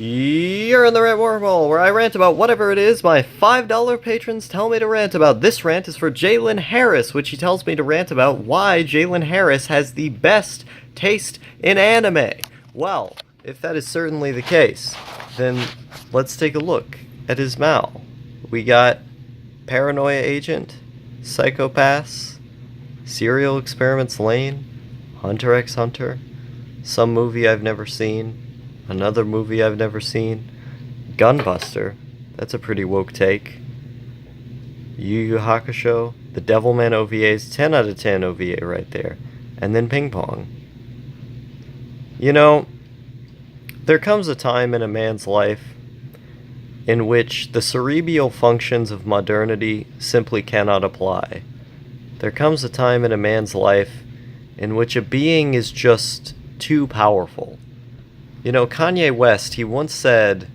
You're in the Rant Wormhole, where I rant about whatever it is my $5 patrons tell me to rant about. This rant is for Jalen Harris, which he tells me to rant about why Jalen Harris has the best taste in anime. Well, if that is certainly the case, then let's take a look at his mal. We got Paranoia Agent, Psychopaths, Serial Experiments Lane, Hunter x Hunter, some movie I've never seen, another movie I've never seen, Gunbuster, that's a pretty woke take, Yu Yu Hakusho, the Devilman OVAs, 10 out of 10 OVA right there, and then Ping Pong. You know, there comes a time in a man's life in which the cerebral functions of modernity simply cannot apply. There comes a time in a man's life in which a being is just too powerful. You know, Kanye West, he once said,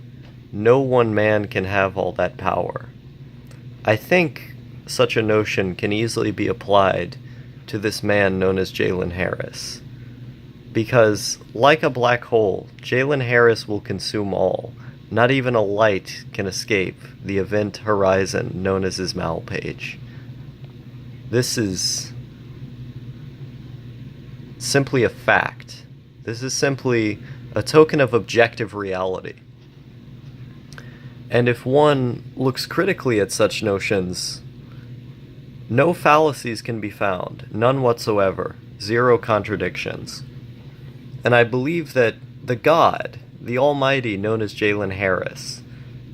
"No one man can have all that power." I think such a notion can easily be applied to this man known as Jalen Harris. Because, like a black hole, Jalen Harris will consume all. Not even a light can escape the event horizon known as his mal page. This is simply a fact. This is simply a token of objective reality. And if one looks critically at such notions, no fallacies can be found, none whatsoever, zero contradictions. And I believe that the God, the Almighty known as Jalen Harris,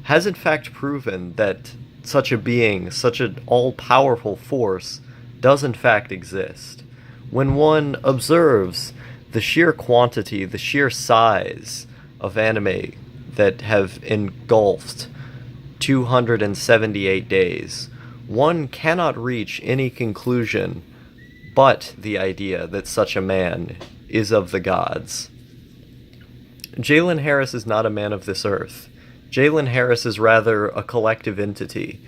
has in fact proven that such a being, such an all-powerful force, does in fact exist. When one observes the sheer quantity, the sheer size of anime that have engulfed 278 days, one cannot reach any conclusion but the idea that such a man is of the gods. Jalen Harris is not a man of this earth. Jalen Harris is rather a collective entity,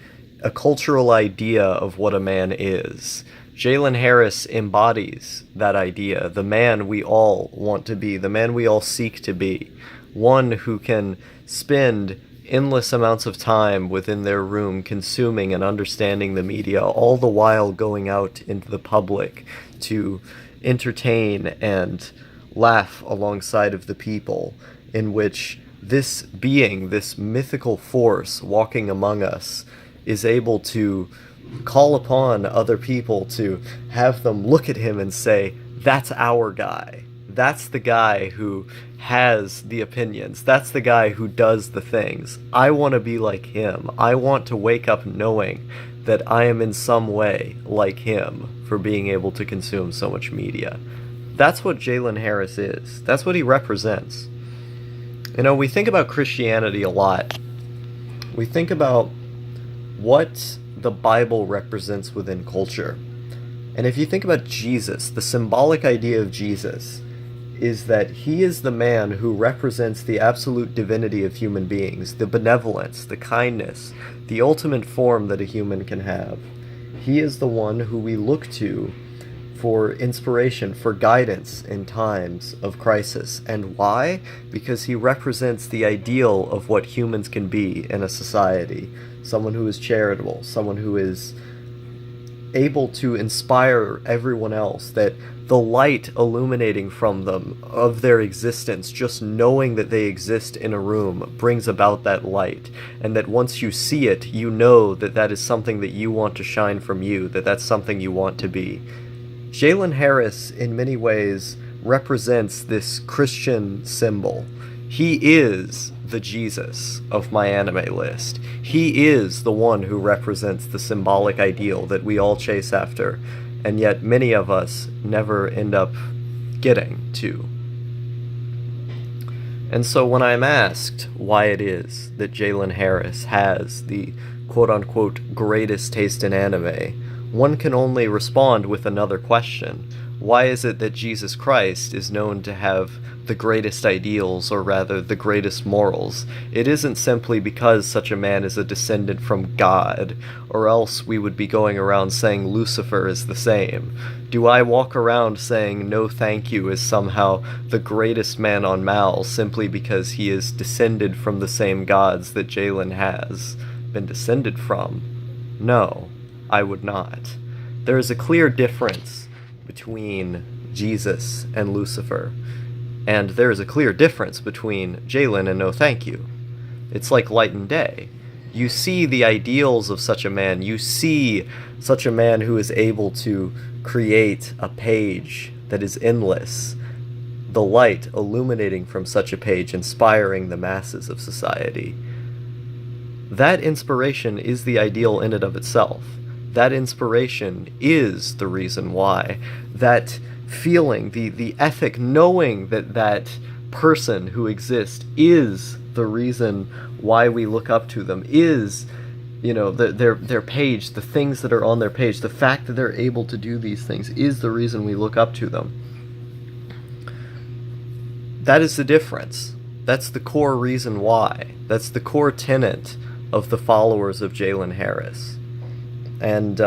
a cultural idea of what a man is. Jalen Harris embodies that idea, the man we all want to be, the man we all seek to be, one who can spend endless amounts of time within their room consuming and understanding the media, all the while going out into the public to entertain and laugh alongside of the people, in which this being, this mythical force walking among us, is able to call upon other people to have them look at him and say, "That's our guy. That's the guy who has the opinions. That's the guy who does the things. I want to be like him. I want to wake up knowing that I am in some way like him for being able to consume so much media." That's what Jalen Harris is. That's what he represents. You know, we think about Christianity a lot. We think about what the Bible represents within culture. And if you think about Jesus, the symbolic idea of Jesus is that he is the man who represents the absolute divinity of human beings, the benevolence, the kindness, the ultimate form that a human can have. He is the one who we look to for inspiration, for guidance in times of crisis. And why? Because he represents the ideal of what humans can be in a society. Someone who is charitable, someone who is able to inspire everyone else, that the light illuminating from them of their existence, just knowing that they exist in a room, brings about that light, and that once you see it, you know that that is something that you want to shine from you, that that's something you want to be. Jalen Harris, in many ways, represents this Christian symbol. He is the Jesus of my anime list. He is the one who represents the symbolic ideal that we all chase after, and yet many of us never end up getting to. And so when I'm asked why it is that Jalen Harris has the quote-unquote greatest taste in anime, one can only respond with another question. Why is it that Jesus Christ is known to have the greatest ideals, or rather the greatest morals? It isn't simply because such a man is a descendant from God, or else we would be going around saying Lucifer is the same. Do I walk around saying no thank you is somehow the greatest man on Mal simply because he is descended from the same gods that Jalen has been descended from? No, I would not. There is a clear difference between Jesus and Lucifer, and there is a clear difference between Jalen and no thank you. It's like light and day. You see the ideals of such a man. You see such a man who is able to create a page that is endless, the light illuminating from such a page, inspiring the masses of society. That inspiration is the ideal in and of itself. That inspiration is the reason why. That feeling, the ethic, knowing that that person who exists is the reason why we look up to them, is, their page, the things that are on their page, the fact that they're able to do these things is the reason we look up to them. That is the difference. That's the core reason why. That's the core tenet of the followers of Jalen Harris. And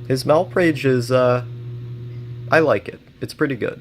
his Mal page is, I like it. It's pretty good.